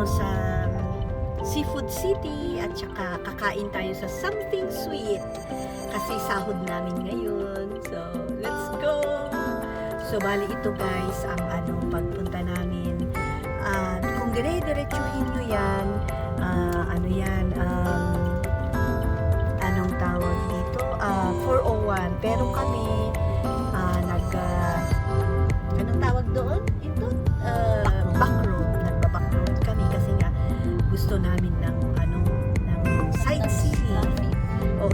sa Seafood City at saka kakain tayo sa something sweet kasi sahod namin ngayon. So, let's go! So, bali ito guys ang pagpunta namin. Kung dire-diretsuhin nyo yan, anong tawag dito? 401. Pero kami, anong tawag doon? Ito? Backroad. Nagba-backroad kami kasi nga gusto namin ng sightseeing.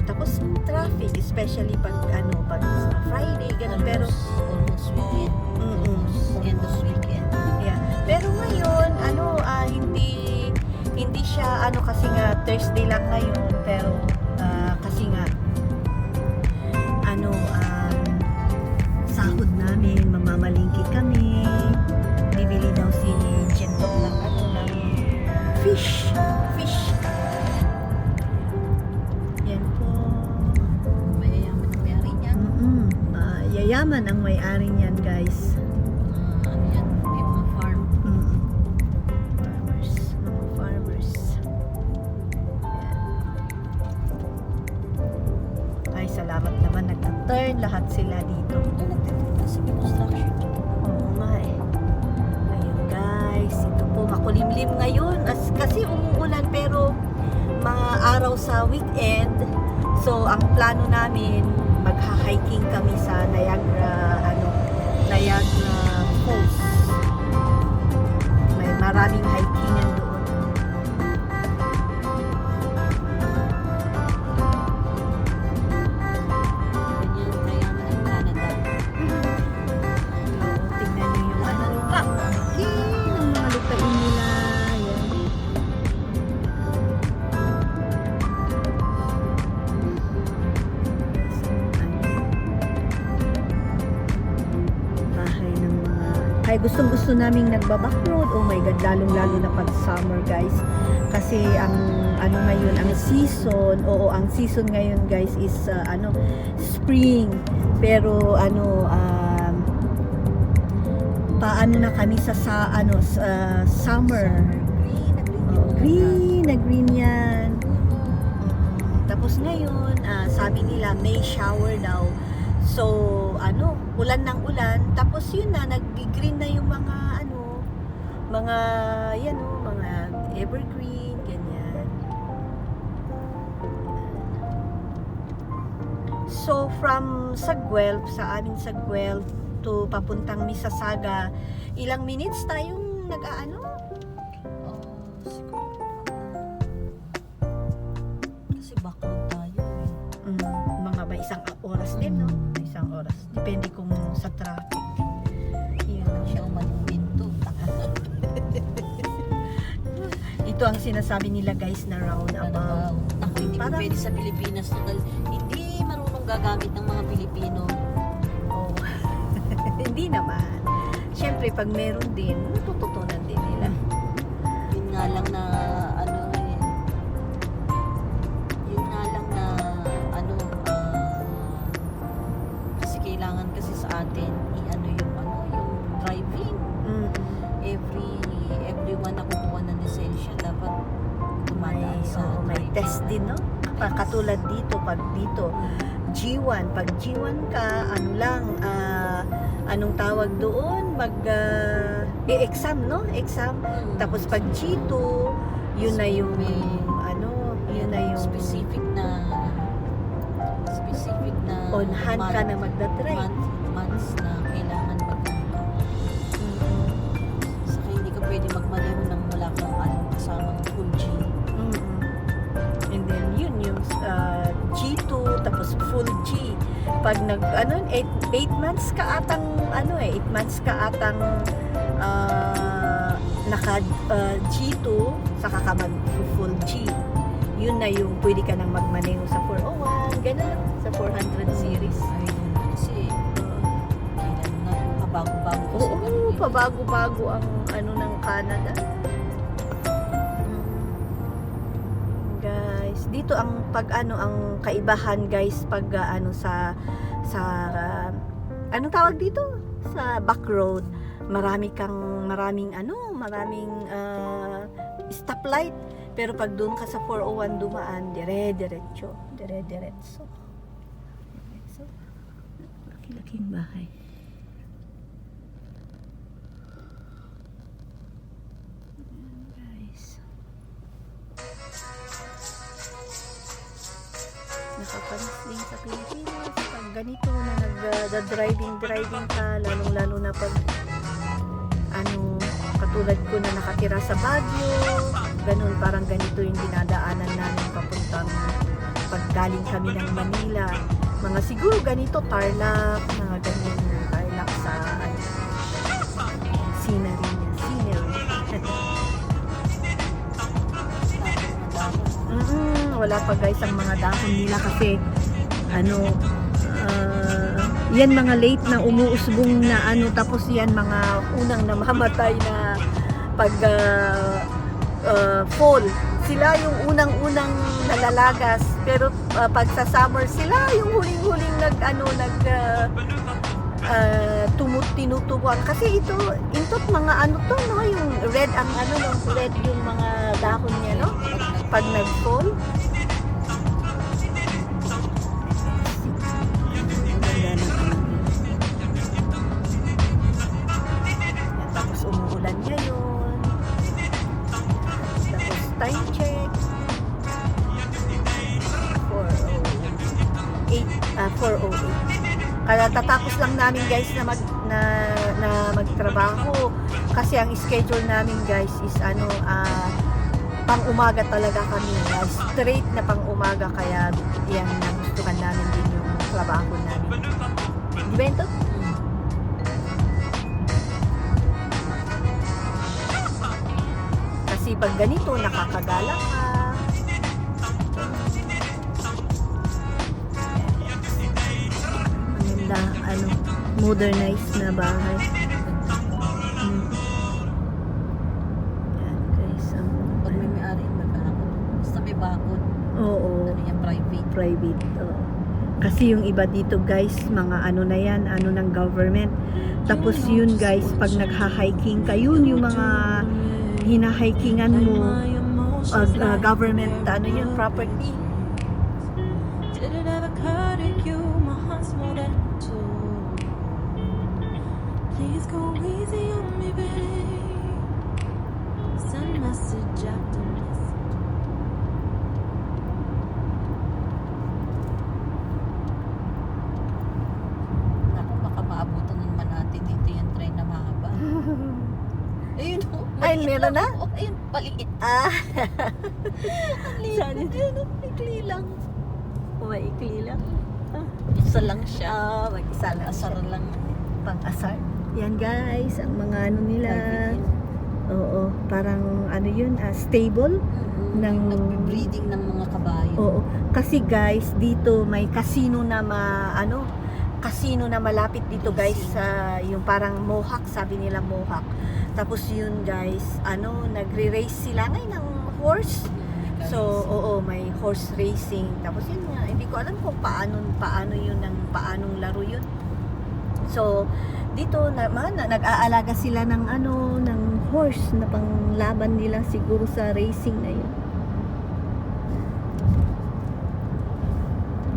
Tapos traffic, especially pag Friday, ganun. Pero almost weekend. End of weekend. Yeah. Pero ngayon, hindi siya kasi nga Thursday lang ngayon, pero kasi nga sahod namin, mamamalingki kami. Bibili daw si Jentok ng fish. Yan po. Mayayaman ang may-ari niyan. Yayaman ang may-ari niyan, guys. Yan? May mga farm. Farmers. Yan. Ay, salamat naman. Nag-turn lahat sila dito. Kasi construction. Oo nga eh. Ayun guys, ito po makulimlim ngayon. Kasi umuulan pero mga araw sa weekend. So, ang plano namin, magha-hiking kami sa Niagara Falls. May maraming hiking yan doon. Ganyan, kayaman ang Canada. Tingnan nyo yung ng mga lupain nila. Yan. Bahay ng mga... Kaya gustong-gusto naming nagba-backroad. Oh my God, lalong-lalo na pag summer, guys. Kasi ang ngayon, ang season ngayon, guys, is spring. Pero paano na kami sa summer. Green na green yan. Tapos ngayon, sabi nila may shower daw. So, ulan ng ulan. Tapos yun na, nag-green na yung mga mga evergreen, ganyan. So, from Saguel, sa Saguel to papuntang Mississauga, ilang minutes tayong Siguro. Kasi backroad tayo eh. mga ba isang oras din, no? Isang oras. Depende kung sa traffic. Yun. Siya umalumin to. Ito ang sinasabi nila guys na roundabout. Ako hindi pa Parang- pwede sa Pilipinas to dahil hindi marunong gagamit ng mga Pilipino. Oh. Hindi naman. Siyempre, pag meron din, natututunan din nila. Yun nga lang na kasi kailangan kasi sa atin yung driving. Everyone na kukuha ng lisensya dapat dumadaan sa May driving test din, no? Katulad dito, pag G1. Pag G1 ka, anong tawag doon? Exam, no? Exam. Tapos pag G2, yun na yung yun na yung specific na on hand ka na magdadrive. months na kailangan magpunta. Saka hindi ka pwede magmaneho nang wala kang kasamang full G. And then yun yung G2 tapos full G. Pag 8 months ka atang 8 months ka atang naka G2 saka ka mag full G. Yun na yung pwede ka nang magmaneho sa 401, ganun lang, sa 400 series. Kasi kailan na pabago-bago kasi Oo, pabago-bago ang ng Canada. Guys, dito ang ang kaibahan guys pag sa anong tawag dito? Sa back road. Maraming stoplight. Pero pag doon ka sa 401 dumaan, dire-diretso. So, laki-laking bahay. Ayan, guys. Nakapanis din sa Pilipinas. Pag ganito na nag-driving ka, lalong-lalo na pag katulad ko na nakatira sa Baguio, ganun, parang ganito yung dinadaanan namin papuntang pag galing kami ng Manila. Mga siguro ganito, Tarlac, mga ganyan, Tarlac sa scenery niya. Wala pa guys ang mga dahon nila kasi yan mga late na umuusbong na tapos yan mga unang namamatay na pag fall. Sila yung unang-unang nalalagas, pero pag sa summer sila yung huling-huling tinutubuan kasi intot mga yung red ang red yung mga dahon niya pag nag-fall. Tapos umuulan ngayon. Tapos time check 4:08. Kaya tatapos lang namin guys na magtrabaho kasi ang schedule namin guys is pang umaga talaga kami, straight na pang umaga, kaya yan nagustuhan namin din yung trabaho namin. Di ba ito? Kasi pag ganito nakakagala ka. Maganda, modernized na bahay. Yan guys, Pag may may-ari, basta may bakod. oo, Yung private. Oo. Kasi yung iba dito guys, mga na yan, ng government. Tapos yun guys, pag nagha-hiking ka, yun yung mga hina-hikingan mo, government, yun, property. Did it ever occur to you my heart's more than two? Please go easy on me, babe. Send message after message. Naku, baka maabutan naman natin dito yung train na mahaba. Ayun o. Ay, meron na? Ayun, paliit. Ang liit. Saan yun? Ayun, maikli lang. Maikli lang. Isa lang siya. Mag-isa lang Asar siya. lang. Pang-asar. Yan guys, ang mga nila. Oo, parang yun, stable. Ng- Nag-breeding ng mga kabayo. Oo. Kasi guys, dito may casino na casino na malapit dito guys sa yung parang Mohawk, sabi nila Mohawk. Tapos yun guys, nagre-race sila ngayon ng horse. So, oo, may horse racing. Tapos yun nga, hindi ko alam kung paano yun, paanong laro yun. So, dito nag-aalaga sila ng ng horse na panglaban nila siguro sa racing na yun.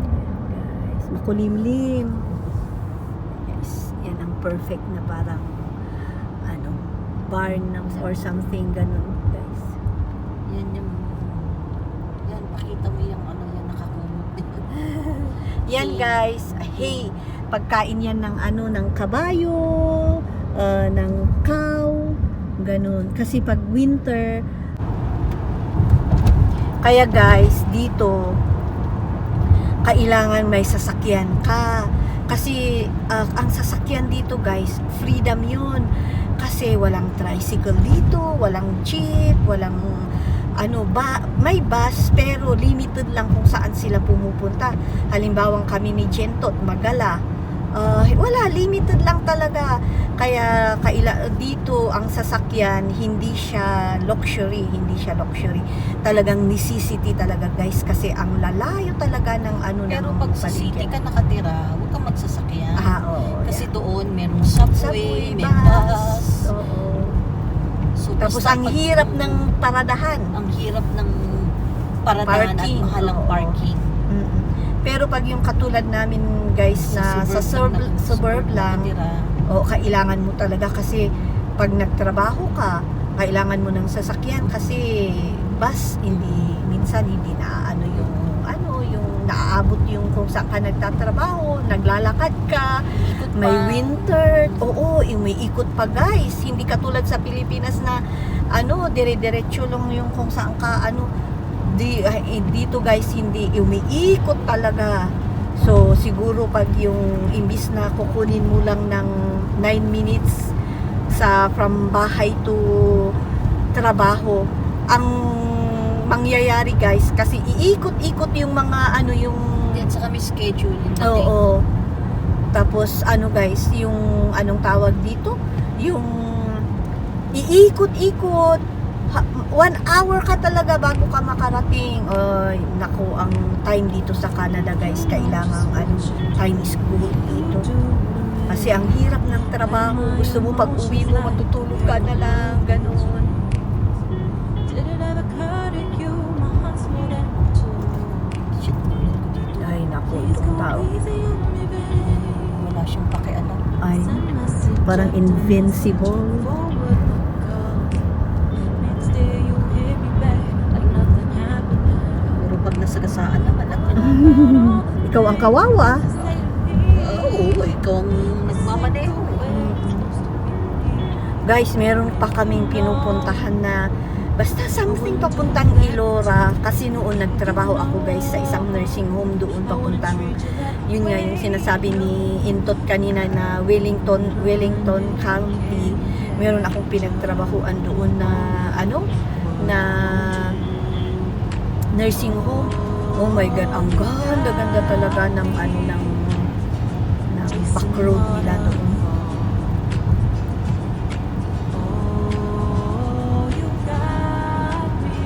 Ayan, guys, makulimlim. Yes, yan ang perfect na parang barn or something ganun, guys. Yan, pakita mo yung yan nakakumot. Yan guys, hey, pagkain yan ng ng kabayo, ng cow, ganun. Kasi pag winter, kaya guys, dito, kailangan may sasakyan ka. Kasi ang sasakyan dito guys, freedom yun. Kasi walang tricycle dito, walang jeep, walang may bus pero limited lang kung saan sila pumupunta. Halimbawa kami ni Jentot, Magala, wala, limited lang talaga. Kaya dito ang sasakyan hindi siya luxury. Talagang necessity talaga guys, kasi ang lalayo talaga ng Pero ng pag sa city ka nakatira, huwag kang magsasakyan. Oo. Kasi doon merong subway, may bus. bus. Oo. So, Tapos basta ang pag- hirap ng paradahan. ang hirap ng paradahan Parking, at mahal ang oo. parking. Mm-mm. Pero pag yung katulad namin guys na sa suburb lang, nakatira. o kailangan mo talaga kasi pag nagtrabaho ka, kailangan mo ng sasakyan kasi bus minsan hindi na yung naaabot yung kung saan ka nagtatrabaho, naglalakad ka, Ikot may pa. winter, may ikot pa guys, hindi katulad sa Pilipinas na dire-diretso lang yung kung saan ka dito guys hindi umiikot talaga. So siguro pag yung imbis na kukunin mo lang ng 9 minutes from bahay to trabaho, ang mangyayari guys kasi iikot-ikot yung mga yung Yan sa kami schedule yung dating. oo. Tapos guys, yung anong tawag dito? Yung iikot-ikot 1 hour ka talaga bago ka makarating. Ay, naku, ang time dito sa Canada guys, kailangan time is gold dito. Kasi ang hirap ng trabaho. Gusto mo pag uwi mo, matutulog ka na lang, ganun. Did it ever occur to you my heart's more than two? Shit, ulit ko dito. Ay, naku, Please itong go tao. easy on me, babe. Wala siyang pakialam. Ay, Send message parang after invincible. forward no call. Next day you hit me back like nothing happened. Puro pag nasagasaan naman at Ikaw ang kawawa. oo, ikaw ang nagmamaneho. Guys, meron pa kaming pinupuntahan na basta something papuntang Ilora kasi noon nagtrabaho ako guys sa isang nursing home doon papuntang yun nga yung sinasabi ni Intot kanina na Wellington County. Meron akong pinagtrabahuan doon na na nursing home. Oh my god, ang ganda talaga ng ng back road nila doon. Oh, you got me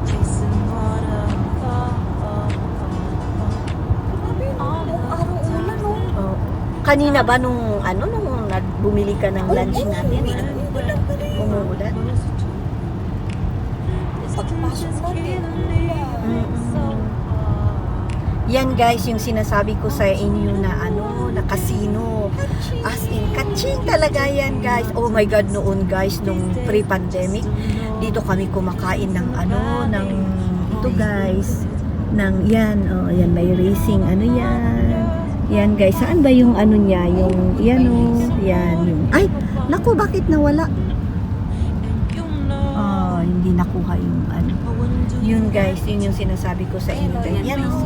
chasing waterfalls. Araw-una, no? Oh. Kanina ba nung bumili ka ng lunch natin? Umuulan pa rin. Umuulan? Pagpasok natin, Yan guys, yung sinasabi ko sa inyo na na casino. As in, kaching talaga yan guys. Oh my god, noon guys, nung pre-pandemic, dito kami kumakain ng ng ito guys. Yan may racing, yan. Yan guys, saan ba yung niya? Yung, yan yung, ay, naku, bakit nawala? Hindi nakuha yung Yun guys, yun yung sinasabi ko sa inyo guys. Yan yung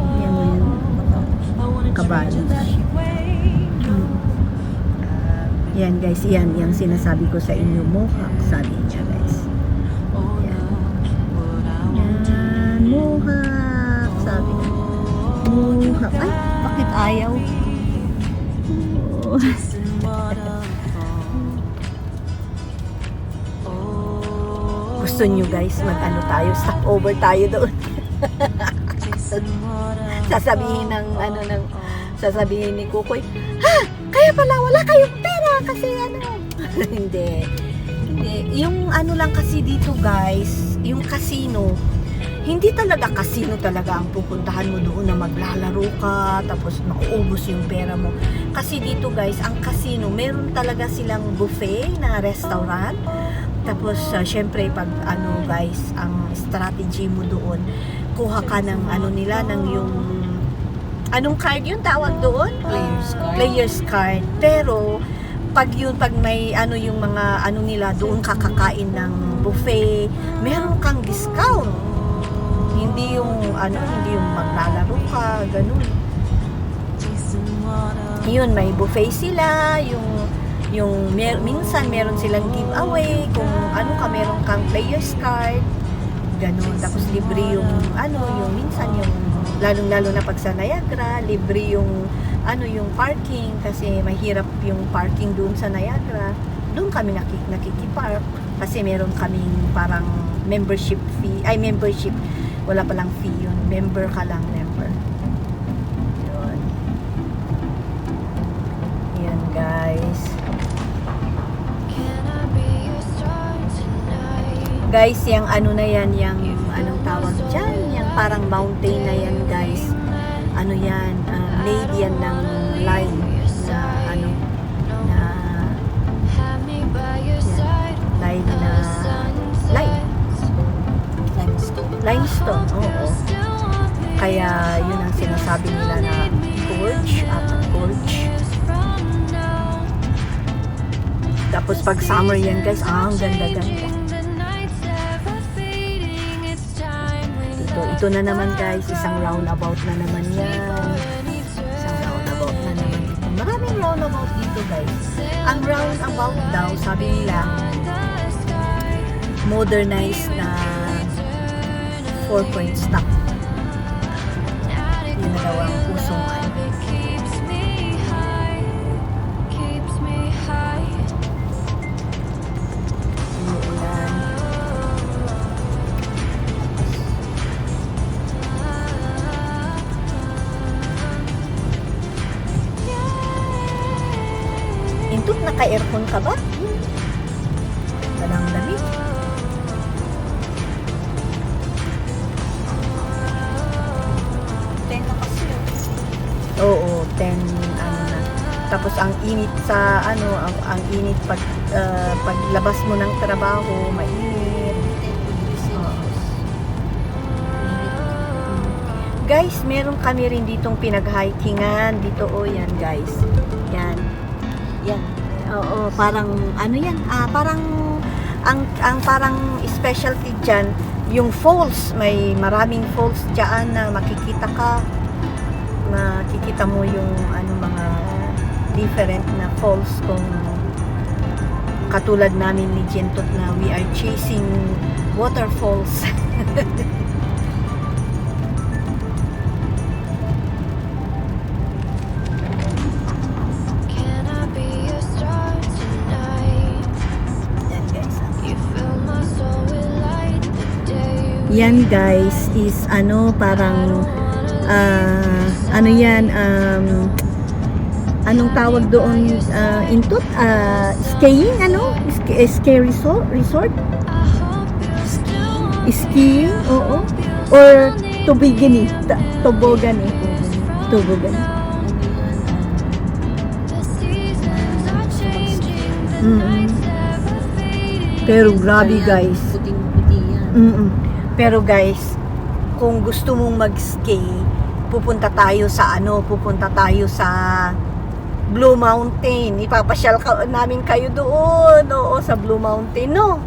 kabayo. Yan guys, yan yung sinasabi ko sa inyo. Mohawk, sabi niya guys. Yan, mohawk, sabi niya. Mohawk. Ay, bakit ayaw? Oh. Gusto nyo guys, tayo, stop over tayo doon. Sasabihin sasabihin ni Kukoy, ha, kaya pala wala kayong pera kasi hindi. Yung lang kasi dito guys, yung casino, hindi talaga casino talaga ang pupuntahan mo doon na maglalaro ka, tapos mauubos yung pera mo. Kasi dito guys, ang casino, meron talaga silang buffet na restaurant. Tapos, syempre, pag guys, ang strategy mo doon, kuha ka ng nila, ng yung, anong card yun tawag doon? Player's card. Pero, pag may yung mga nila, doon kakakain ng buffet, meron kang discount. Hindi yung, hindi yung maglalaro ka, ganun. Yun, may buffet sila, minsan meron silang giveaway kung meron kang player's card ganun, tapos libre yung yung minsan yung lalong-lalo na pag sa Niagara, libre yung yung parking kasi mahirap yung parking doon sa Niagara. Doon kami nakikipark kasi meron kaming parang membership fee, wala palang fee yun, member ka lang, member. Yan guys. Can I be your Guys, yung ano na yan, yung anong tawag dyan, yung parang mountain na yan guys. Ano yan, made yan ng lime na ano, na lime na limestone, oo. Kaya yun ang sinasabi nila na gorge. Tapos pag summer yan guys, ang ganda-ganda. Ito na naman guys, isang roundabout na naman yan. Isang roundabout na naman dito. Maraming roundabout dito guys. Ang roundabout daw, sabi nila, modernized na 4-point stop. Yun na daw ang usong ano. Intot, naka-aircon ka ba? Walang lamig. Oo, 10 ano na. Tapos ang init sa ano, ang init paglabas mo ng trabaho, mainit. Guys, meron kami rin ditong pinag-hikingan dito, yan guys. Yan. Yan. Oo, parang ano yan, parang ang parang specialty diyan, yung falls, may maraming falls diyan na makikita mo yung ano, mga different na falls, kung katulad namin ni Jentot na we are chasing waterfalls. Yan guys is ano, parang ano yan, anong tawag doon, intot, skiing, ano, ski resort, skiing, oo, or toboggan. Pero grabe guys. Puting-puti yan. Pero guys, kung gusto mong mag-ski, pupunta tayo sa Blue Mountain. Ipapasyal namin kayo doon. Oo, sa Blue Mountain, no?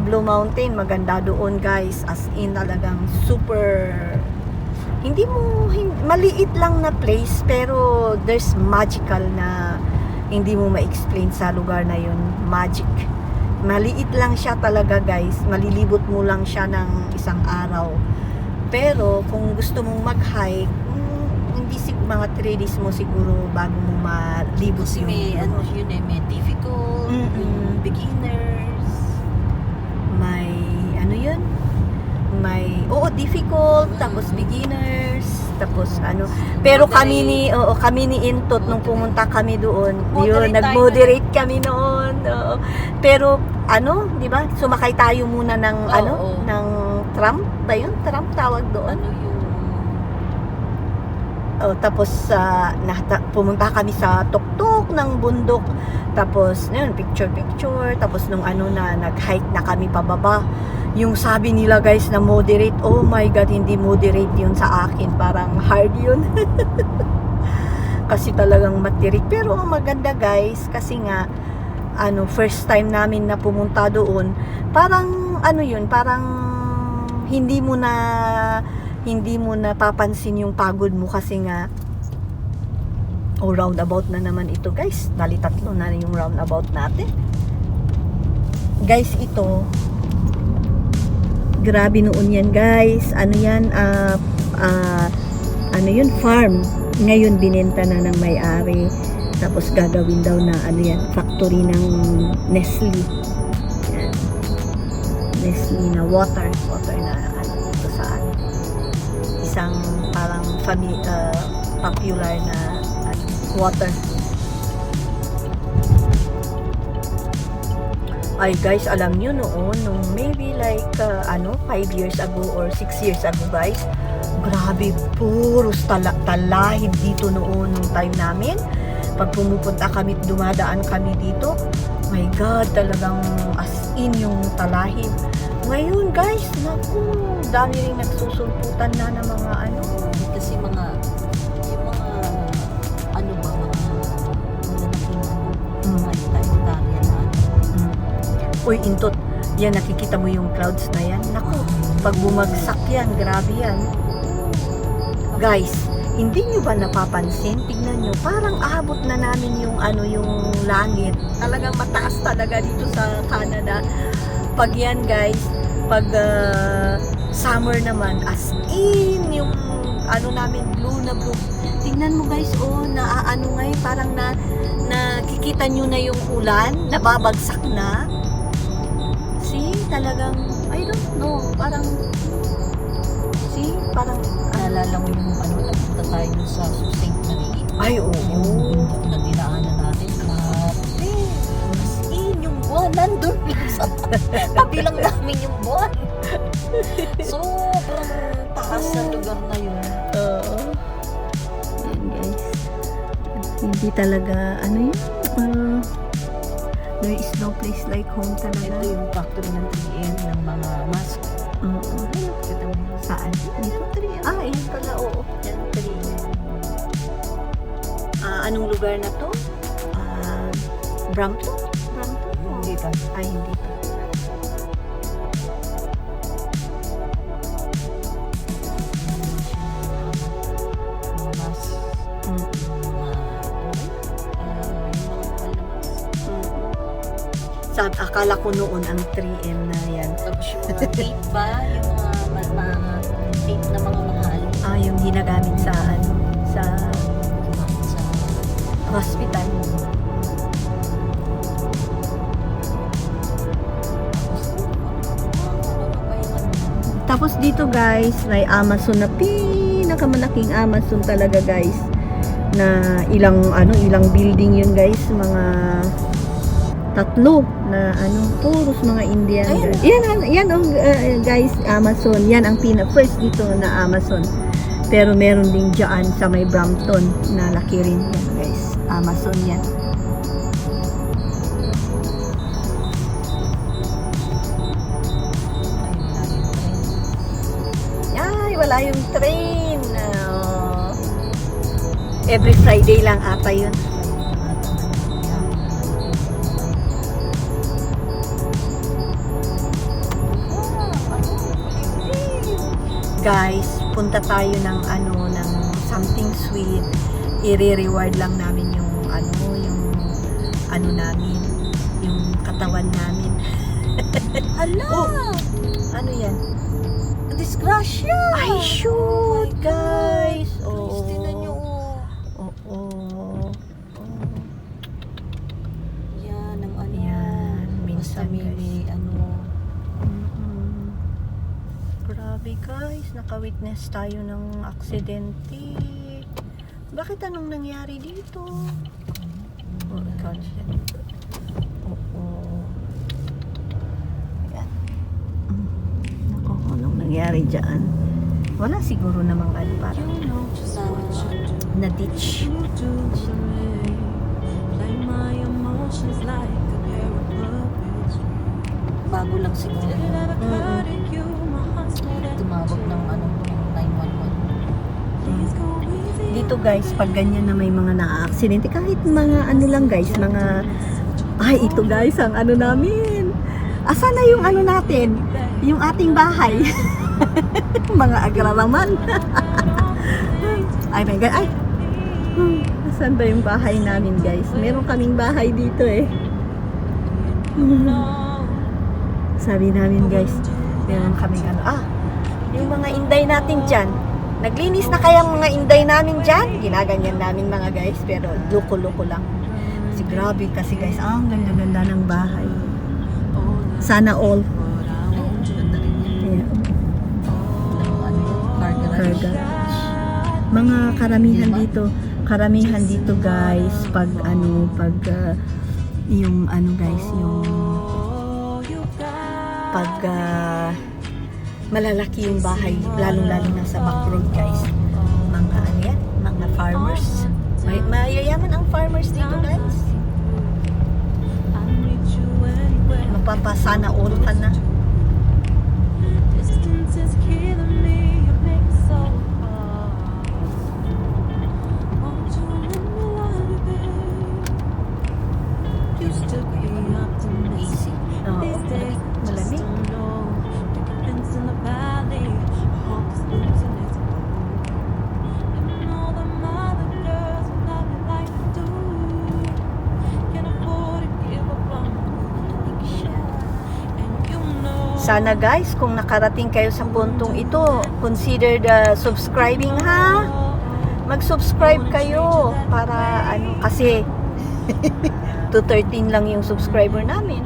Blue Mountain, maganda doon guys. As in, talagang super, maliit lang na place, pero there's magical na hindi mo ma-explain sa lugar na yun. Magic. Maliit lang siya talaga guys. Malilibot mo lang siya ng isang araw. Pero kung gusto mong mag-hike, hindi mga 3 days mo siguro bago mo malibot Kasi yung may ano yun eh, may difficult, yung beginners. may ano yun, difficult, tapos beginners, tapos ano, pero kami ni Intot nung pumunta kami doon, yun, nag-moderate kami noon. Oo. Pero ano, di ba, sumakay tayo muna ng ng tram ba yun? Tram tawag doon. Ano yung Tapos pumunta kami sa tuktok ng bundok. Tapos yun, picture. Tapos nung nag-hike na kami pababa. Yung sabi nila guys na moderate, oh my god, hindi moderate yun sa akin. Parang hard yun. Kasi talagang matirik. Pero maganda guys, kasi nga first time namin na pumunta doon. Parang parang hindi mo na papansin yung pagod mo, kasi nga roundabout na naman ito guys. Dali 3 na yung roundabout natin. Guys, ito grabe noon yan guys. Farm. Ngayon binenta na ng may-ari. Tapos gagawin daw na factory ng Nestle. Yan. Nestle na water na ito sa isang parang popular na water. Ay guys, alam nyo noon, nung maybe like 5 years ago or 6 years ago guys, grabe, puros talahib dito noon nung time namin. Pag pumupunta kami, dumadaan kami dito, my God, talagang as in yung talahib. Ngayon guys, naku, dami rin nagsusulputan na ng mga ano. Kasi yung mga ano ba, mga naging mga hektarya na Uy, Intot, yan nakikita mo yung clouds na yan. Naku, pag bumagsak yan, grabe yan. Guys, hindi nyo ba napapansin? Tignan nyo, parang aabot na namin yung yung langit. Talagang mataas talaga dito sa Canada. Pag yan guys, pag summer naman, as in yung namin blue na blue. Tingnan mo guys, naaano ngayon, parang nakikita nyo na yung ulan, nababagsak na. See, talagang, I don't know, parang, naalala mo yung nagpunta tayo dun sa Saint Marie. ay, oo. Yung na dinaanan natin. Grabe. As in, yung buwan nandun lang sa tabi lang namin yung buwan. Sobrang taas na lugar na yun. Oo. Yan guys. Hindi talaga, there is no place like home Ito talaga. yung factory ng 3M ng mga mask. Oo. Kita mo yun. Saan? Dito? 3M. Yun pala, oo. Yan, 3M. Anong lugar na to? Brampton? Brampton? Hindi pa. Ay, hindi pa. Mga mask. Akala ko noon ang 3M na yan. Tapos yung mga tape ba? Yung mga tape na mga mahal. Yung ginagamit sa sa Sa hospital. Tapos dito guys, may Amazon na pinakamalaking Amazon talaga guys. Na ilang building yun guys, mga 3 na puros mga Indian. Yan guys, Amazon. Yan ang first dito na Amazon. Pero meron din dyan sa may Brampton na laki rin yan guys. Amazon yan. Ay, wala yung train. Every Friday lang ata yun. Guys, punta tayo ng ng something sweet. I-reward lang namin yung namin, yung katawan namin. Hala! Ano yan? Disgrasya! Ay, shoot, guys. Guys, tingnan nyo. Oo. Yan, ang Yan, Basta minsan may guys. Grabe guys, naka-witness tayo ng aksidente. Bakit anong nangyari dito? Ikaw siya. Oo. Yan. Naku, anong nangyari dyan? Wala siguro namang parang na-ditch. You do to me, play my emotions like a pair of puppets. Bago lang siguro. Never clouded you, my heart's made out of Tumawag ng 911. Please go easy. Dito guys, pag ganyan na may mga na-aksidente, kahit mga lang guys, mga ito guys, ang namin. Asa na yung natin? Yung ating bahay. Mga agraraman. Ay my God, ay! Asan ba yung bahay namin guys? Meron kaming bahay dito eh. Sabi namin guys, meron kaming yung mga inday natin dyan. Naglinis na kaya mga inday namin dyan? Ginaganyan namin mga guys, pero loko-loko lang. Kasi grabe kasi guys, ang ganda-ganda ng bahay. Sana all. Ayan. Car garage. Mga karamihan dito guys, pag yung guys, yung pag malalaki yung bahay, lalong-lalo na sa backroad guys. Mga ano yan, mga farmers. Mayayaman ang farmers dito guys. Mapapasana all ka na. Distance is killing me, you make it so hard. Won't you let me love you, babe? Used to be optimistic. Oo, These days, I just malamig. don't know. Picket fence in the valley, hope is losing its hold. And all the other girls who love me like I do can't afford to give up on me. And you know. Sana guys, kung nakarating kayo sa puntong ito, consider the subscribing ha. Mag-subscribe kayo para ano, kasi 213 lang yung subscriber namin.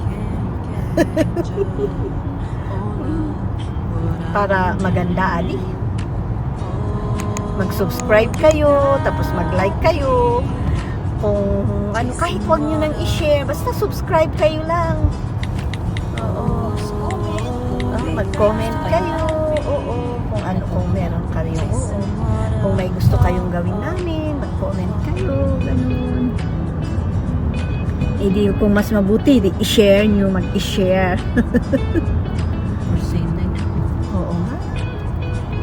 Para maganda ali. Mag-subscribe kayo, tapos mag-like kayo. Kung ano, kahit wag nyo nang i-share, basta subscribe kayo lang. Oo. Mag-comment kayo. Oo. Kung ano, kung meron kayo. Oo. Kung may gusto kayong gawin namin, mag-comment kayo. Ganun. Hindi, kung mas mabuti, i-share nyo, mag-i-share. For sale na yun. Oo nga.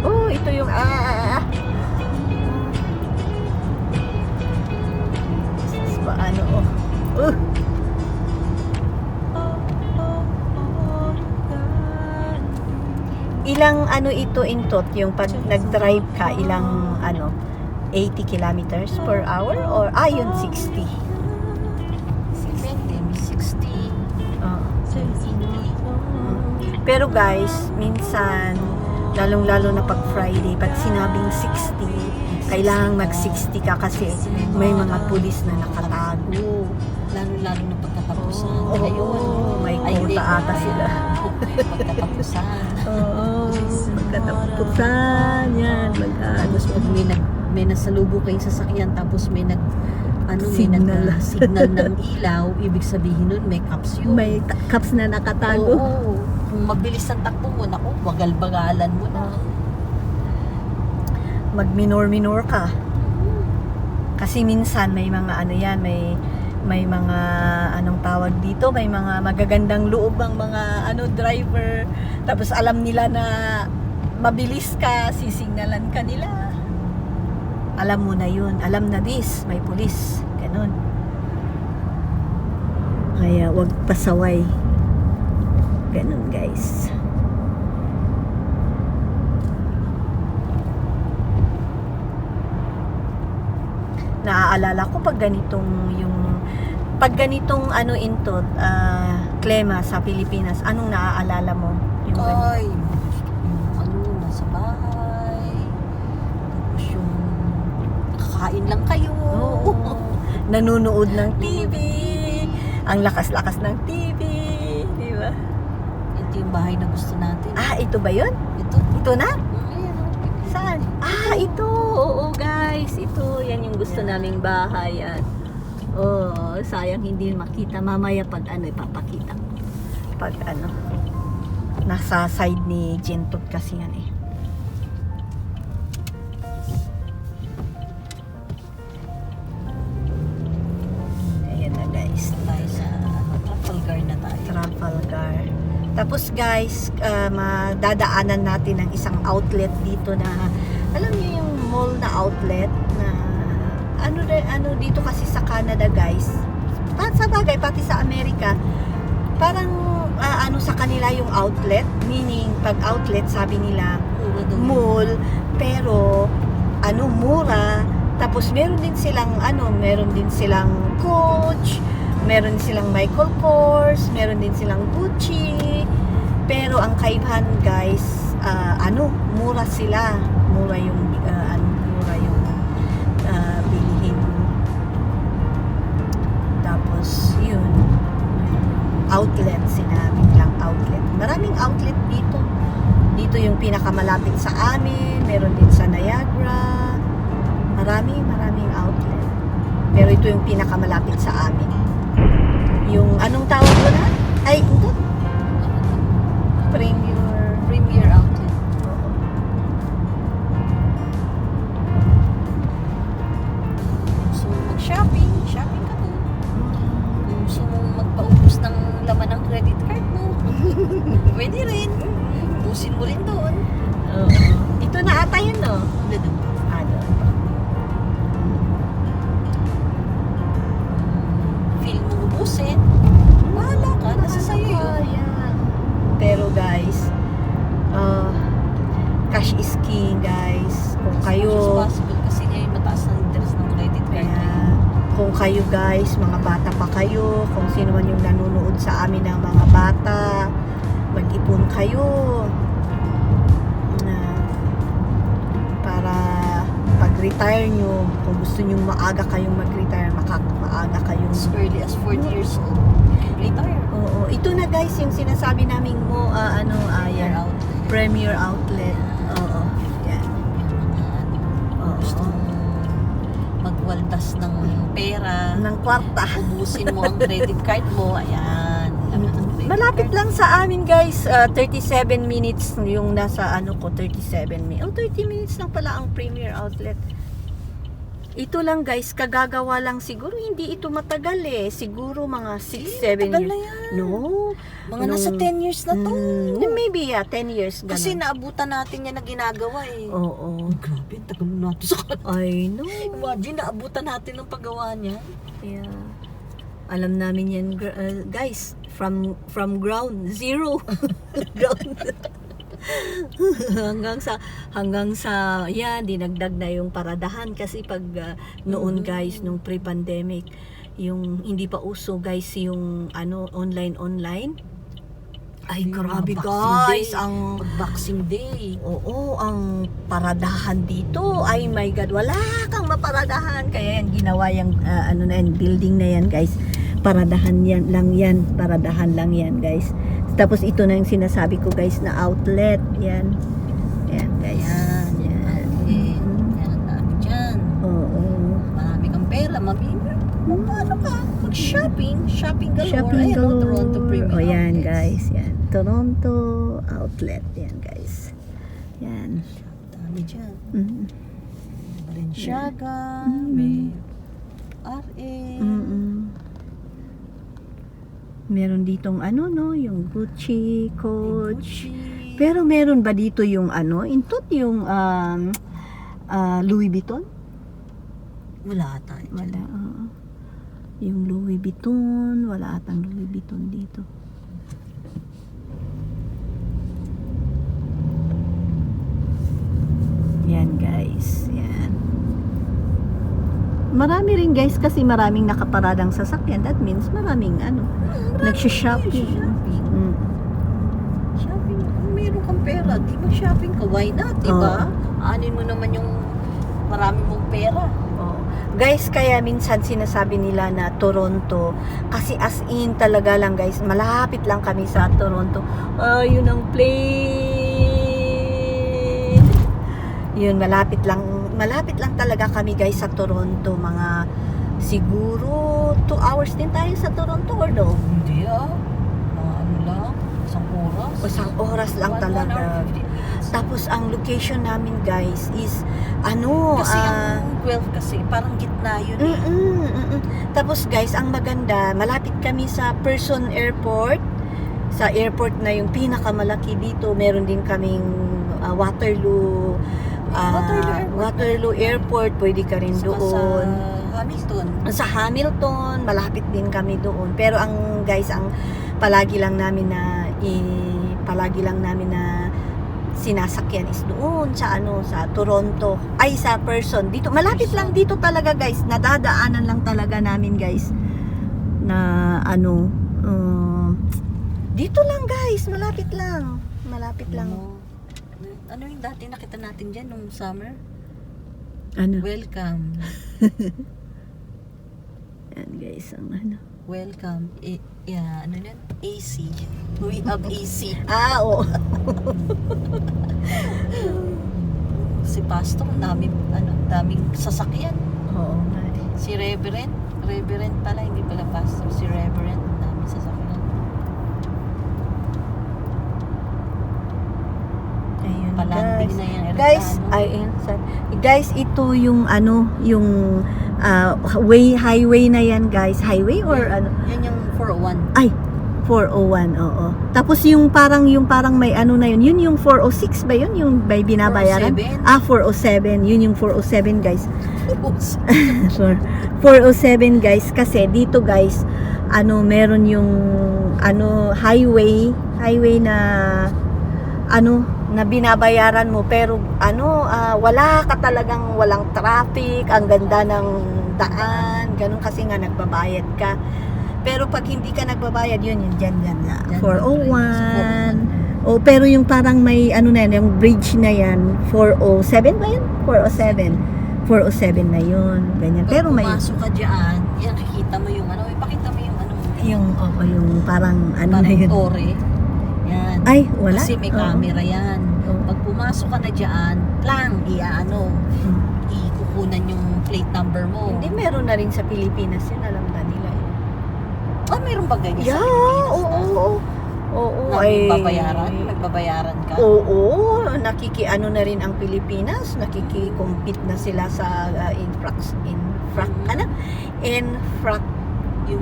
Oh, ito yung paano oh. Ilang ano ito intot yung pag nag-drive ka, ilang ano 80 kilometers per hour or yun 60. 60. Oo. Pero guys, minsan lalong-lalo na pag Friday, pag sinabing 60, kailangan mag-60 ka kasi may mga pulis na nakatago. Lalo-lalo na pagkatapusan. Oo, Ayun. may Ay, hindi. quota ata sila. Pagkatapusan. Oo, pagkatapusan yan, Tapos pag may nasalubo kayong sasakyan, tapos may Signal. signal ng ilaw, ibig sabihin nun may caps yun. may caps na nakatago. Oo. Kung mabilis ang takbo mo, naku, bagal-bagalan mo na. Mag-minor ka. Kasi minsan may mga ano yan, may mga anong tawag dito, may mga magagandang loob ang mga driver. Tapos alam nila na mabilis ka, sisignalan ka nila. Alam mo na yun, alam na this, may pulis. Ganun. Kaya wag pasaway. Ganun guys. Naaalala ko pag ganitong ano intot, klema sa Pilipinas, anong naaalala mo? Yung ganito? Ay, yung nasa bahay. Tapos yung kakain lang kayo. Oo. Nanunood ng TV. Ang lakas-lakas ng TV, di ba? Ito yung bahay na gusto natin. Ito ba 'yun? Ito. Ito na? Ayan, oh. Saan? Ito. Oo, guys. Ito. Yan yung gusto naming bahay. Yan. Oh, sayang hindi makita. Mamaya pag ipapakita. Pag nasa side ni Jentot kasi yan eh. Ayan na guys. Tayo sa Trafalgar na tayo. Trafalgar. Tapos guys, madadaanan natin ang isang outlet dito na, alam niyo yung mall na outlet na ano dito kasi sa Canada guys. Sa bagay pati sa Amerika, parang sa kanila yung outlet, meaning pag outlet sabi nila mall, pero mura. Tapos meron din silang Coach, meron silang Michael Kors, meron din silang Gucci. Pero ang kaibahan guys, mura sila. Mura yung bilihin. Tapos yun, outlet, sinabing lang outlet. Maraming outlet dito. Dito yung pinakamalapit sa amin, meron din sa Niagara. Maraming outlet. Pero ito yung pinakamalapit sa amin. Yung anong tawag ko na? Ay, ito. Premier outlet. Oo. Gusto mo mag-shopping, shopping ka doon. Kung gusto mo magpaubos ng laman ng credit card mo, pwede rin. Ubusin mo rin doon. Oo. Ito na ata yun, no? Ano? Feel mo ubusin, bahala ka, nasa sa'yo yun. Pero guys, cash is king, guys. Kung As kayo, much as possible kasi ngayon mataas ang interest ng credit card. kung kayo guys, mga bata pa kayo, kung sino man yung nanonood sa amin ng mga bata, mag-ipon kayo para pag-retire nyo, kung gusto nyo maaga kayong mag-retire, maaga kayong As early as 40 years old, you can retire. Oo, ito na guys yung sinasabi naming mo Year yan, out. Premier Outlet. Oo. Yan. Gusto Oo. mong magwaldas ng pera, Ng kwarta. ubusin mo ang credit card mo, ayan. Lapit ang credit Malapit card. lang sa amin guys, 37 minutes yung nasa ano ko, 37 minutes. Oh, 30 minutes lang pala ang Premier Outlet. Ito lang guys, kagagawa lang siguro, hindi ito matagal eh. Siguro mga 6-7 Tagal years. na yan. No. Mga nasa 10 years na to. Maybe 10 years. Ganun. Kasi naabutan natin yan na ginagawa eh. Oo. Grabe, tagal na natin sa kanila. I know. Imagine, naabutan natin ng paggawa niya. Yeah. Alam namin yan, guys, from ground zero. Ground. hanggang sa yan, dinagdag na yung paradahan kasi pag noon guys, nung pre-pandemic, yung hindi pa uso guys yung online. Ay, Yung grabe mga Boxing guys, Day. ang Boxing Day. oo, ang paradahan dito. Ay my God, wala kang maparadahan. Kaya yan, ginawa yung building na yan, guys. Paradahan lang yan, guys. Tapos ito na yung sinasabi ko, guys, na outlet. Yan. Yan, guys. Yan. Yan ang dami dyan. Oo. Marami kang pera, mamimili. Ano ka? Mag-shopping. Shopping galore. Shopping Ayan, galore. Toronto Premier O yan, Outlets. guys. Yan. Toronto outlet. Yan, guys. Yan. Dami dyan. Mm. Balenciaga, Mm. may RA. Mm-mm. Meron ditong yung Gucci, Coach. Gucci. Pero meron ba dito yung intot yung Louis Vuitton? Wala tayo dyan. Wala. Yung Louis Vuitton, wala atang Louis Vuitton dito. Yan guys, yan. Marami rin guys kasi maraming nakaparadang sasakyan. That means maraming nagsha-shopping. Shopping. Mm. Shopping. Kung meron kang pera, di mag-shopping ka. Why not? Diba? Anin mo naman yung marami mong pera. Oh. Guys, kaya minsan sinasabi nila na Toronto, kasi as in talaga lang guys, malapit lang kami sa Toronto. Yun ang plane. Yun, malapit lang talaga kami guys sa Toronto. Mga siguro 2 hours din tayo sa Toronto or no? Hindi Mga lang, isang oras. Isang oras lang talaga. 1 hour, 15 minutes. Tapos ang location namin guys is Kasi ang 12 kasi, parang gitna yun eh. Tapos guys, ang maganda, malapit kami sa Person Airport. Sa airport na yung pinakamalaki dito. Meron din kaming Waterloo Airport. Pwede ka rin Saka doon. sa Hamilton. Sa Hamilton, malapit din kami doon. Pero ang guys, ang palagi lang namin na sinasakyan is doon sa Toronto. Ay, sa Person. Dito, malapit lang dito talaga guys. Nadadaanan lang talaga namin guys. Na dito lang guys, malapit lang. Malapit lang. Ano yung dati nakita natin dyan nung summer? Ano? Welcome. Yan guys, ang Welcome. Ano yan? AC. We have AC. oo. Si Pastor, daming sasakyan. Oo nga eh. Si Reverend pala, hindi pala Pastor. Si Reverend, daming sasakyan. Palanding na yan. Guys, guys, ito yung ano, yung highway na yan, guys. Highway or ano? Yan yung 401. Ay, 401, oo. Tapos yung parang may ano na yun yung 406 ba yun? Yung by binabayaran? 407. 407. Yun yung 407, guys. 407, guys. Kasi dito, guys, ano, meron yung ano, highway na ano, na binabayaran mo, pero ano, wala ka talagang, walang traffic, ang ganda ng daan, ganun, kasi nga nagbabayad ka. Pero pag hindi ka nagbabayad, yun dyan nga. 401. O, pero yung parang may ano na yan, yung bridge na yan, 407 ba yun? 407 na yun. Ganyan. Pero may pumasok ka dyan, yan, nakikita mo yung ano, ipakita mo yung ano. yung parang ano na Parang yun. tore. Yan. Ay, wala. Kasi may camera yan. Oo. Pag pumasok ka na dyan, ikukunan yung plate number mo. Hindi, meron na rin sa Pilipinas yun. Alam na nila yun. Oh, meron ba ganyan Yeah, sa Pilipinas oo. Oo, Nagbabayaran ka? Oo, nakikiano na rin ang Pilipinas, nakiki-compete na sila sa Yung Traction.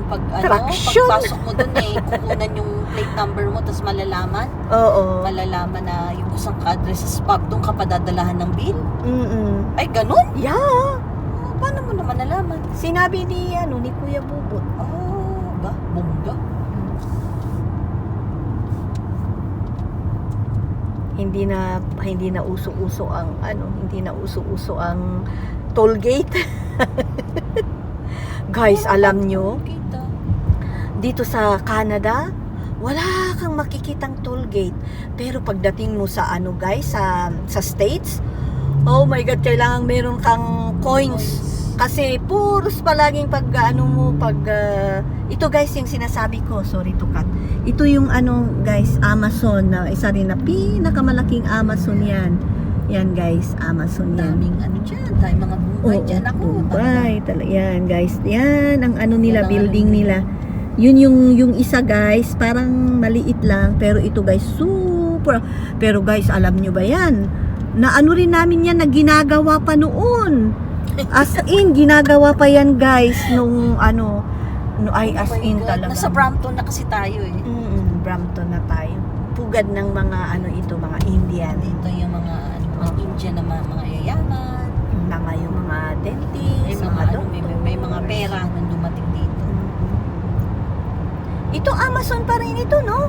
pagpasok mo dun kukunan yung plate number mo, tapos malalaman na yung kusang ka-address sa spot, doon ka padadalahan ng bill. Ay, ganun? Yeah. Paano mo naman nalaman? Sinabi ni Kuya Bubot. Ba? Bongga? Hindi na uso-uso ang toll gate. Guys, alam nyo, Kita. dito sa Canada, wala kang makikitang toll gate. Pero pagdating mo sa guys, sa States, oh my God, kailangan meron kang coins. Kasi puros palaging ito guys, yung sinasabi ko, sorry to cut. Ito yung guys, Amazon, na isa rin na pinakamalaking Amazon yan. Yan guys, Amazon yan. Daming dyan, mga bumbay dyan. Ako, Bumbay, yan guys. Yan ang nila, Yan ang building nila. Yun yung isa guys, parang maliit lang, pero ito guys, super. Pero guys, alam nyo ba yan? Na rin namin yan, na ginagawa pa noon. As in, ginagawa pa yan guys, nung as in talaga. Nasa Brampton na kasi tayo Brampton na tayo. Pugad ng mga mga Indian. Dito yung mga Indian na mga yayaman. Yung mga dentist, mga doctor. May mga pera nung dumating dito. Ito Amazon pa rin ito, no?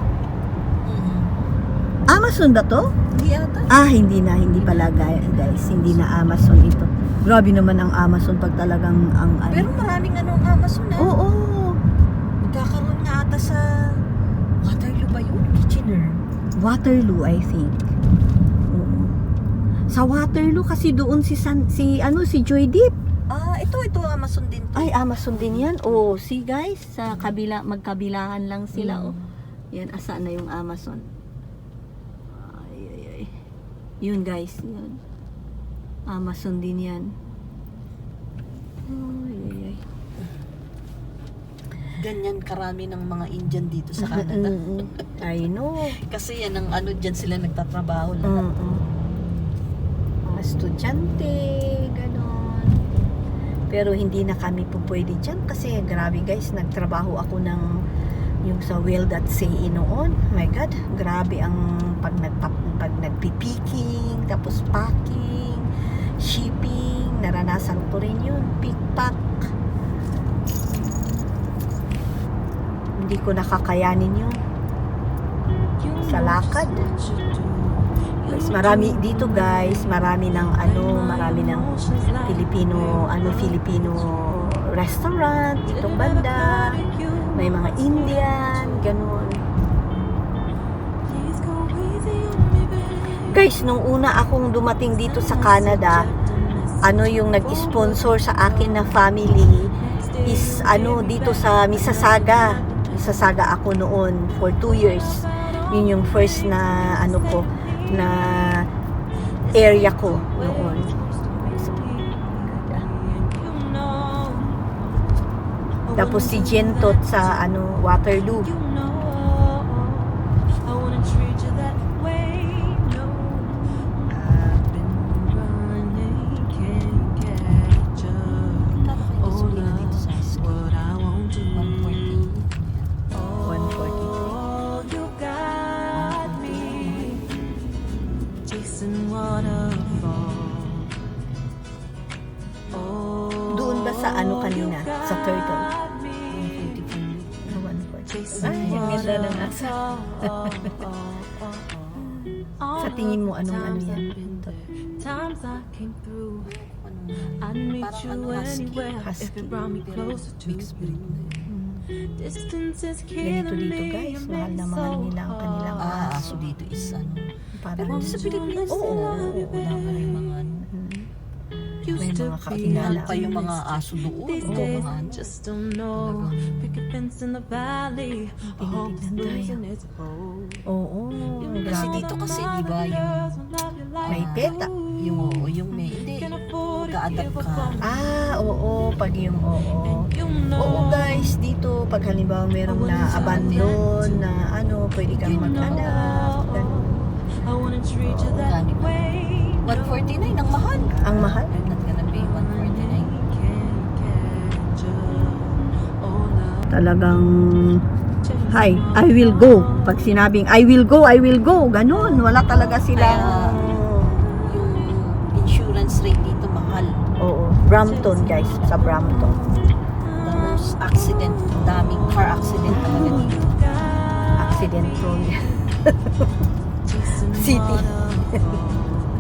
Amazon ba to? Hindi ata. Hindi pala guys, hindi na Amazon ito. Grabe naman ang Amazon pag talagang Pero maraming Amazon na. Oo. Magkakaroon nga ata sa Waterloo ba yun? Kitchener. Waterloo, I think. Oo. Sa Waterloo kasi doon si Joy Deep. Ito Amazon din. Ay, Amazon din yan. Oh, see guys, sa magkabilaan lang sila. Oh. Yan, asa na yung Amazon. Ay. Yun guys, yun. Amazon din yan. Ay. Ganyan karami ng mga Indian dito sa Canada. I know. Kasi yan ang dyan sila nagtatrabaho lahat. Mga estudyante, ganon. Pero hindi na kami po pwede dyan kasi grabe guys, nagtrabaho ako yung sa Well.ca noon. Oh my God, grabe ang pag nagpipicking, tapos packing, shipping, naranasan ko rin yun, pick-pack. Hindi ko nakakayanin yun. Sa lakad. Guys, marami dito guys, marami ng Filipino restaurant ditong banda. May mga Indian, ganun. Guys, nung una akong dumating dito sa Canada, yung nag-sponsor sa akin na family is dito sa Mississauga. Mississauga ako noon for 2 years. Yun yung first na na area ko noon. Tapos si Gentot sa Waterloo. chasing waterfall. Oh, Doon ba sa ano kanina? Sa turtle? me. Ewan ko. Chasing Ay, ang ganda ng asa. Sa tingin mo, anong ano yan? Times I came through, I'd meet Parang you ano, husky. anywhere if Husky. it brought me closer to Mixed breed. distance is Ganito killing dito me. guys, You mahal make na it mahal so nila ang kanilang Ah, aso. aso dito is ano. Parang Pero sa Pilipinas, Oo, oo, oo, wala pa rin mga ano. used may to mga be kakilala. Pa yung mga aso doon. These Oo, days mga I ano. just don't know. Pick a fence in the valley. I hope it's Tinitignan tayo. losing its hold. Oo, Kasi grabe. dito kasi di ba yung May peta. yung oo, yung may hindi. Mag-a-adapt ka. Oo, pag yung oo. You know, Oo guys, dito pag halimbawa merong na-abandon na ano, pwede kang mag-anak. Ganun. I wanna treat you that Organic. way. 149 ang mahal. Ang mahal? I'm not gonna pay 149. Talagang hi, I will go. Pag sinabing I will go, ganun. Wala talaga silang Yung insurance rate dito mahal. oo, Brampton guys, sa Brampton. Tapos accident, daming car accident talaga dito. Accident prone. City.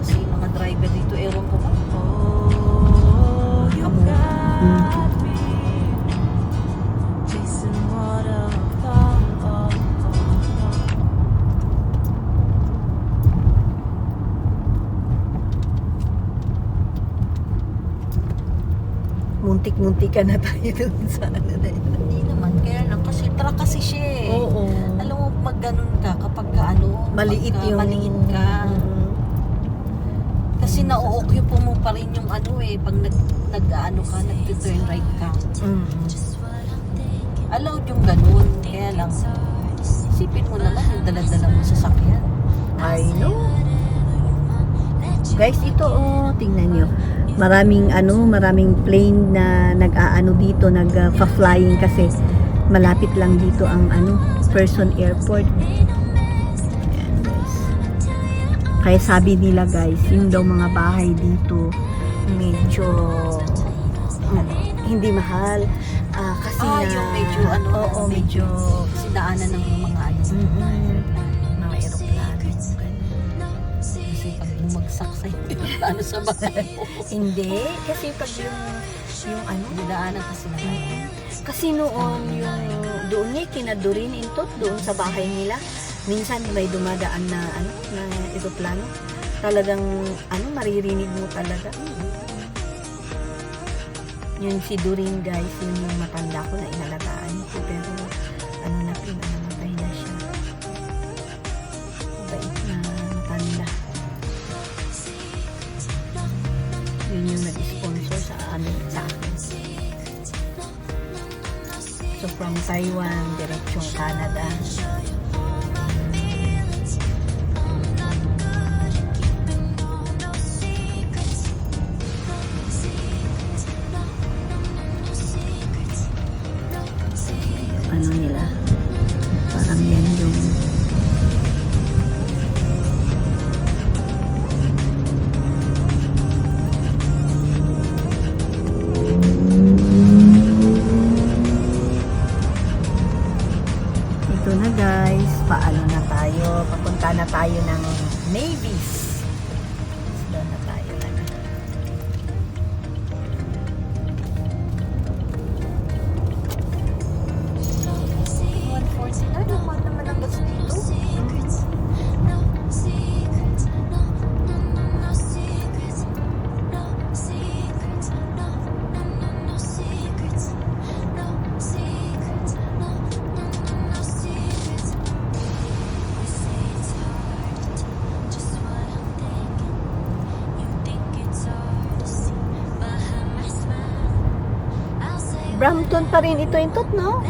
Kasi yung mga driver dito, ewan ko ba? Muntik-muntikan na tayo dun sa ano na yun. Hindi naman, kaya lang kasi truck kasi siya eh. Oo. Alam mo, pag ganun ka, kapag ka ano, Maliit pagka yung maliit ka. Kasi na-o-occupy mo pa rin yung ano eh, pag nag-ano ka, nag-turn right ka. Allowed yung ganun, kaya lang, isipin mo naman yung dala-dala mo sa sakyan. I know. Guys, ito oh, tingnan nyo. Maraming plane na nag-aano dito, nag-flying kasi malapit lang dito ang Person Airport. Ayan, guys. Kaya sabi nila guys, yung daw mga bahay dito medyo hindi mahal. Kasi Yung medyo ano, oo, medyo sinaanan ng mga ano. mga eroplano. Kasi pag bumagsak sa plano sa bahay mo, Hindi, kasi pag yung dinaanan kasi na kasi noon yung doon niya kinadurin intot doon sa bahay nila. Minsan may dumadaan na na eroplano. Talagang maririnig mo talaga. Yun si Doreen guys, yun yung matanda ko na inalagaan ko pero namatay na siya. Bait na matanda. Yun yung nag-sponsor sa akin. So from Taiwan, diretsong Canada. Ano nila? Parang yan yung ito na guys, paano na tayo? Papunta na tayo ng Mavis. Doon na tayo na. Mahal naman ang gas dito. Brampton pa rin ito intot, no?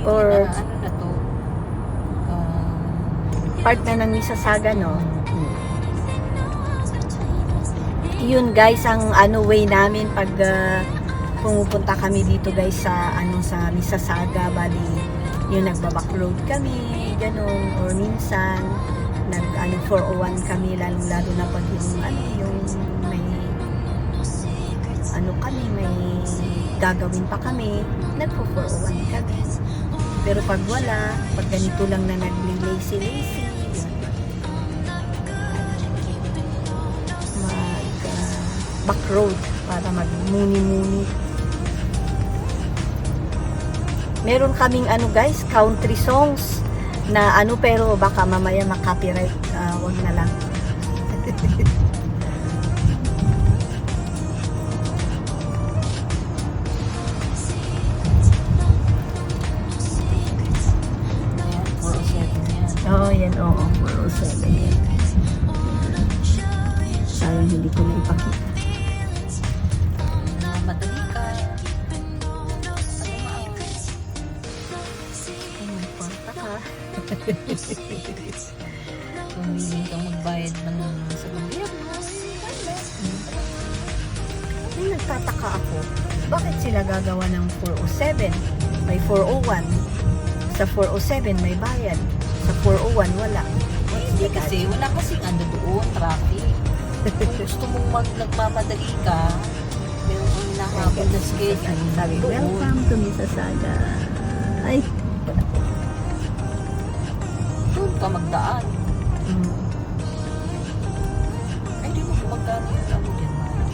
Or Ano na to? part na ng Mississauga, no? Yun guys, ang way namin pag pumupunta kami dito guys sa sa Mississauga, bali yung nagba-backroad kami, ganun, or minsan 401 kami, lalo na pag yung may may gagawin pa kami, nagpo-401 kami. Pero pag wala, pag ganito lang na nag-lazy-lazy, back road para mag-muni-muni. Meron kaming guys, country songs na pero baka mamaya makopyright, wag na lang. Oh, yan, oo. 407 yan. Sayang hindi ko na ipakita. Madali ka. Ay, may kwarta ka. Kung willing kang magbayad ng sa gobyerno. Ay, nagtataka ako. Bakit sila gagawa ng 407? May 401. Sa 407 may bayad. Sa 401 wala. Hindi kasi, wala kasing doon, traffic. Kung gusto mong nagmamadali ka, meron kang hinahabol na schedule. Sabi, doon. welcome to Mississauga. Ay, Doon ka magdaan. Ay, di mo kung magkano yung dyan, Maya.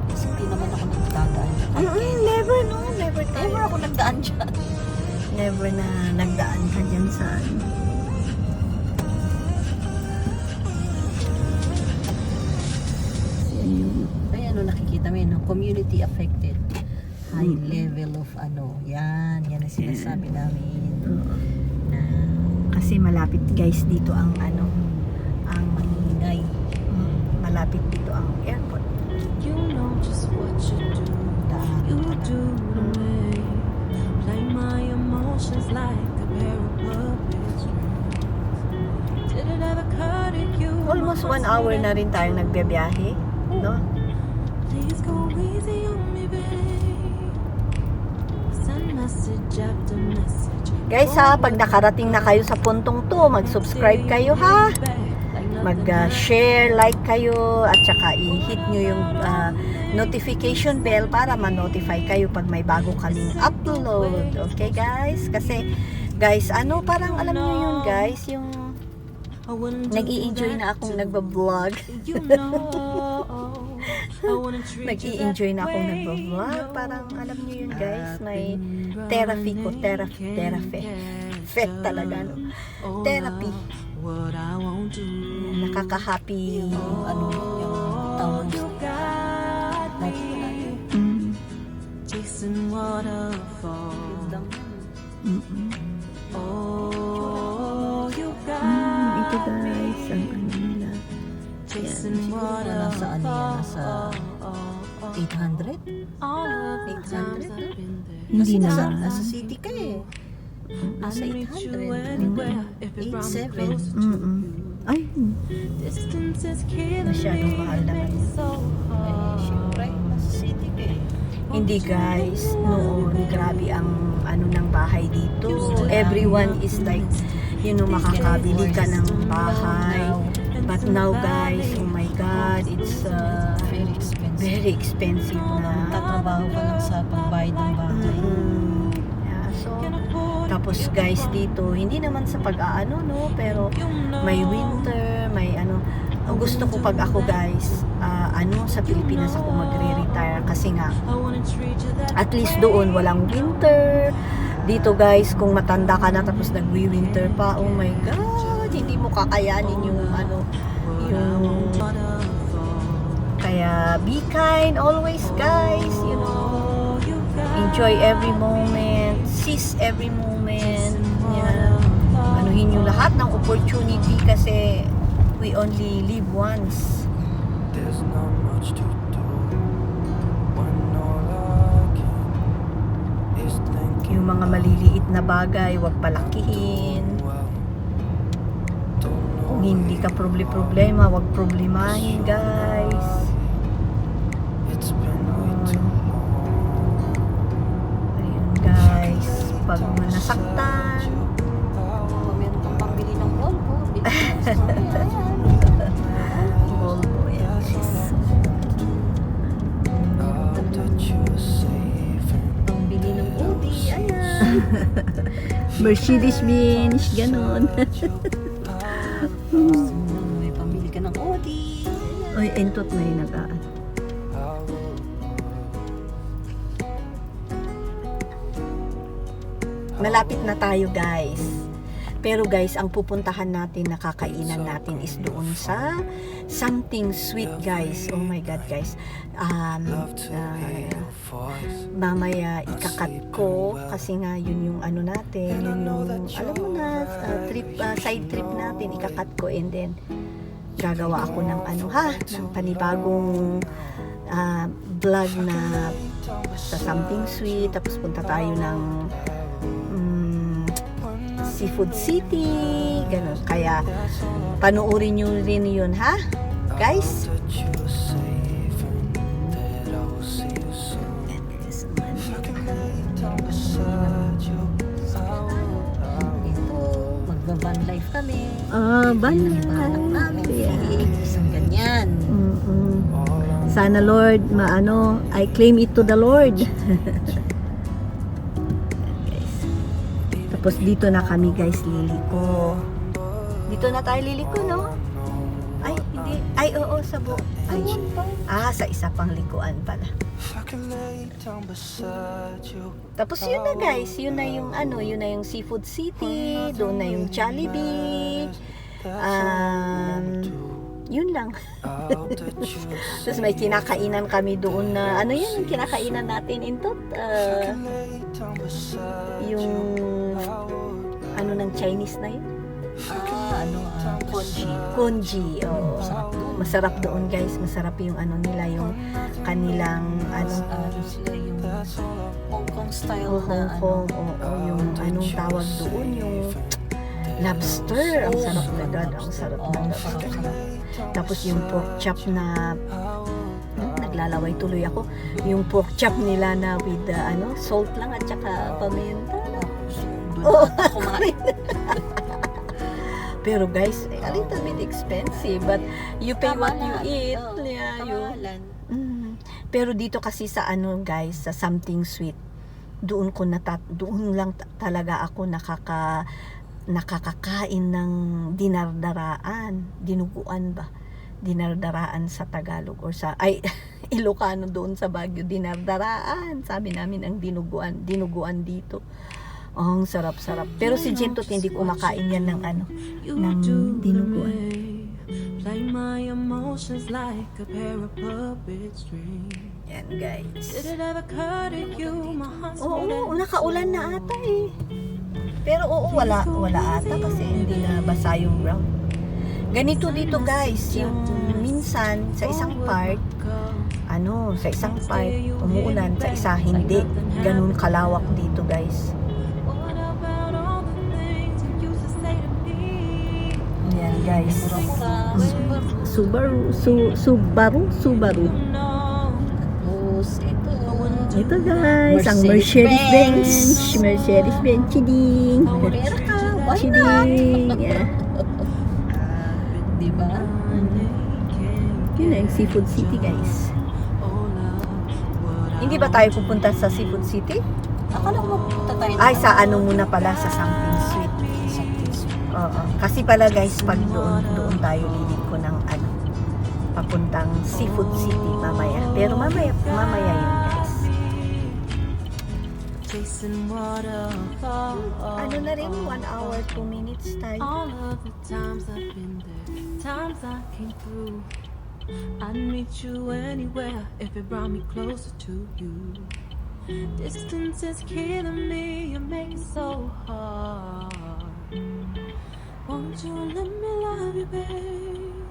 Kasi hindi naman ako nagdadaan dyan. never no, never tayo. Never ako nagdaan dyan. Never na nagdaan ka dyan sa Ay, nakikita mo yun, community affected. High level of yan ang sinasabi namin. Na kasi malapit guys dito ang ang maingay. malapit dito ang airport. You know just what you do. You do to me. Play my emotions like a pair of puppet strings. Did it ever occur to you? Almost 1 hour na rin tayong nagbibiyahe, no? Please go easy on me, babe. Send message after message. Guys ha, pag nakarating na kayo sa puntong to, mag-subscribe kayo ha. Mag-share, like kayo, at saka i-hit nyo yung notification bell para ma-notify kayo pag may bago kaming upload. Okay guys? Kasi guys, parang alam nyo yun guys, yung nag-i-enjoy na akong nagbablog. Nag-i-enjoy na akong nagbablog. Parang alam nyo yun guys, may therapy ko, therapy. Fet talaga, no? Therapy. Nakaka-happy. Yung tawag Chasing waterfalls. Oh, you got Ito guys, ang nila. chasing nasa nasa 800? all of the times 800? I've been there. Hindi Kasi na. nasa city ka eh. Nasa I'd meet you 800. anywhere if it brought me 87. closer to Mm-mm. you. Ay, Distance is killing Masyadong me. mahal naman yun. So hard. Siyempre, nasa city ka eh. hindi guys, noon grabe ang ng bahay dito. Everyone is like, makakabili ka ng bahay. But now guys, oh my God, it's Very expensive. very expensive na. Tatrabaho ka lang sa pagbayad ng bahay. Yeah, so, tapos guys dito, hindi naman sa pag-aano, no, pero may winter, may ang gusto ko pag ako guys, sa Pilipinas ako magre-retire kasi nga, at least doon walang winter. Dito guys, kung matanda ka na tapos nagwi-winter pa, oh my God, hindi mo kakayanin yung kaya be kind always guys, enjoy every moment, seize every moment. Anuhin yung lahat ng opportunity kasi we only live once. There's not much to do when all I can is think Yung mga maliliit na bagay, wag palakihin. well. Don't know Kung hindi ka problema, wag problemahin guys. it's been way too long. Ayun guys, pag nasaktan, Kung meron kang pambili ng Volvo, bili ka sa Mercedes-Benz, ganon. May pamili ka ng Audi. Oy, entot na yun nagaan. Malapit na tayo, guys. Pero guys, ang pupuntahan natin, nakakainan natin is doon sa something sweet, guys. Oh my God, guys. Mamaya ikakat ko kasi nga yun yung ano natin, yun yung alam mo na side trip natin, ikakat ko and then gagawa ako ng ano ng panibagong vlog na sa something sweet, tapos punta tayo ng Seafood City, ganun. Kaya panoorin nyo rin yun, ha? Guys? Ito, magbaban life kami. Van Anak namin, isang ganyan. Sana Lord, I claim it to the Lord. Tapos dito na kami, guys, liliko. Dito na tayo liliko, no? Ay, hindi. Ay, oo, sa sa isa pang likuan pala. Tapos yun na, guys. Yun na yung yun na yung Seafood City, doon na yung Jollibee. Yun lang. Tapos may kinakainan kami doon na, yun yung kinakainan natin, Intot? Yung ng Chinese na yun? Congee. Oh. Masarap doon, guys. Masarap yung nila, yung kanilang sila yung Hong Kong style Hong Kong. Yung anong tawag doon, yung lobster. Ang sarap na, God. Ang sarap ng lobster. Tapos yung pork chop na naglalaway tuloy ako. Yung pork chop nila na with salt lang at saka paminta. Pero guys, a little bit expensive, but you pay what you eat. Pero dito kasi sa guys, sa something sweet, doon lang talaga ako nakakakain ng dinardaraan, dinuguan ba? Dinardaraan sa Tagalog or sa Ilocano doon sa Baguio, dinardaraan. Sabi namin ang dinuguan dito. Ang sarap-sarap. Pero si Jentot hindi kumakain yan ng ng dinuguan. Play my emotions like a pair of puppet strings. Yan, guys. Did it ever occur to you, my heart's Oo, nakaulan na ata eh. Pero wala ata kasi hindi na basa yung ground. Ganito dito, guys, yung minsan sa isang part umuulan, sa isa hindi. Ganun kalawak dito, guys. Yan, guys. Subaru. Ito, guys, ang Mercedes-Benz. Mercedes-Benz, chiding. Chiding. Yeah. Diba? Yun na yung Seafood City, guys. Hindi ba tayo pupunta sa Seafood City? Akala ko mapunta tayo. Ay, sa muna pala, sa something sweet. Oo. Kasi pala, guys, pag doon tayo liliko ng papuntang Seafood City mamaya. Pero mamaya yun, guys. Na rin, 1 hour, 2 minutes tayo. All of the times I've been there, times I came through. I'd meet you anywhere if it brought me closer to you. Distance is killing me, you make it so hard. Won't you let me love you, babe?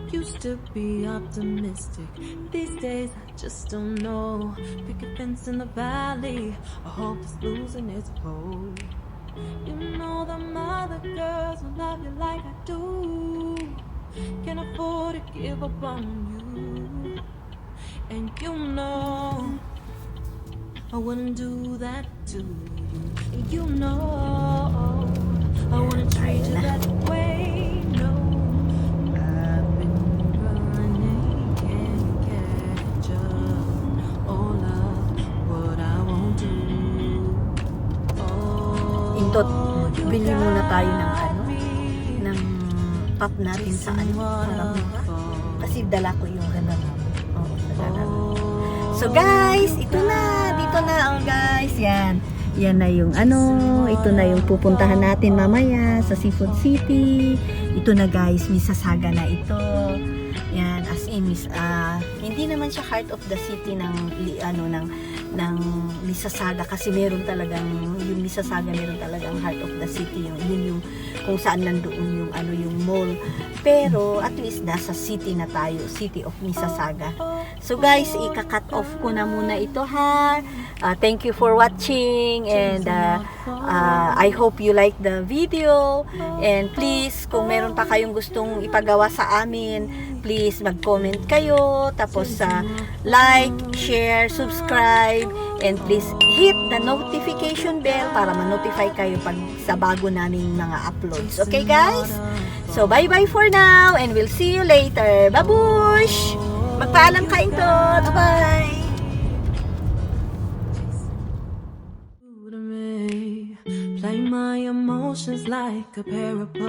Used to be optimistic, these days I just don't know. Pick a fence in the valley, I hope it's losing its hold. You know that other girls will love you like I do. Can't afford to give up on you. And you know I wouldn't do that to you. You know I wouldn't treat you that way. No, I've been running, can't catch up. Oh love, what I won't do. Oh pop natin sa ano, para mura. Kasi dala ko yung ganun. Oo, dala ko. So guys, ito na. Dito na, oh guys. Yan. Yan na yung ano, ito na yung pupuntahan natin mamaya sa Seafood City. Ito na guys, Mississauga na ito. Yan, as in, hindi naman siya heart of the city ng Mississauga kasi meron talagang, yung Mississauga meron talagang heart of the city. Yun yung kung saan nandoon yung yung mall. Pero at least nasa city na tayo, City of Mississauga. So guys, ika-cut off ko na muna ito ha. Thank you for watching and I hope you like the video and please kung meron pa kayong gustong ipagawa sa amin, please mag-comment kayo tapos like, share, subscribe and please hit the notification bell para ma-notify kayo pag sa bago naming mga uploads. Okay guys? So bye-bye for now and we'll see you later. Babush! Magpaalam kain to. Bye-bye! To me, play my emotions like a pair of